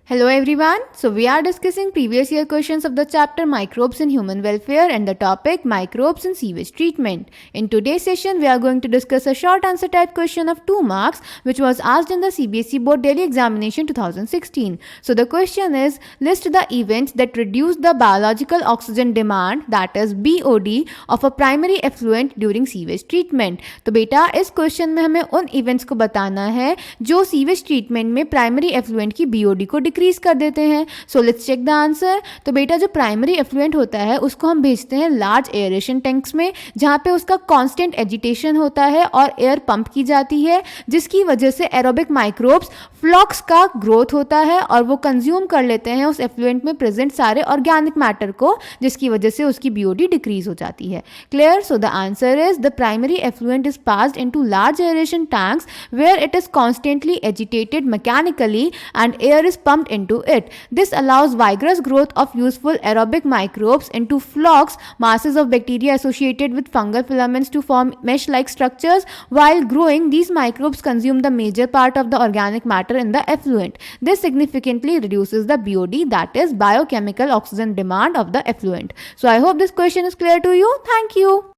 Hello everyone. So we are discussing previous year questions of the chapter Microbes in Human Welfare and the topic Microbes in Sewage Treatment. In today's session we are going to discuss a short answer type question of 2 marks which was asked in the CBSE Board Daily Examination 2016. So the question is, list the events that reduce the biological oxygen demand, that is BOD, of a primary effluent during sewage treatment. तो बेटा इस question में हमें उन events को बताना है जो सीवेज ट्रीटमेंट में प्राइमरी एफ्लुएंट की बीओडी को डिक्रीज कर देते हैं. So let's check the answer. तो बेटा जो प्राइमरी एफ्लुएंट होता है उसको हम भेजते हैं लार्ज एयरेशन टैंक्स में जहाँ पे उसका कांस्टेंट एजिटेशन होता है और एयर पंप की जाती है जिसकी वजह से एरोबिक माइक्रोब्स फ्लॉक्स का ग्रोथ होता है और वो कंज्यूम कर लेते हैं उस एफ्लुएंट में प्रेजेंट सारे ऑर्गेनिक मैटर को जिसकी वजह से उसकी बीओडी डिक्रीज हो जाती है. Clear. So the answer is the primary effluent is passed into large aeration tanks where it is constantly agitated mechanically and air is pumped into it. This allows vigorous growth of useful aerobic microbes into flocks, masses of bacteria associated with fungal filaments to form mesh-like structures. While growing, these microbes consume the major part of the organic matter in the effluent. This significantly reduces the BOD, that is biochemical oxygen demand of the effluent. So I hope this question is clear to you. Thank you.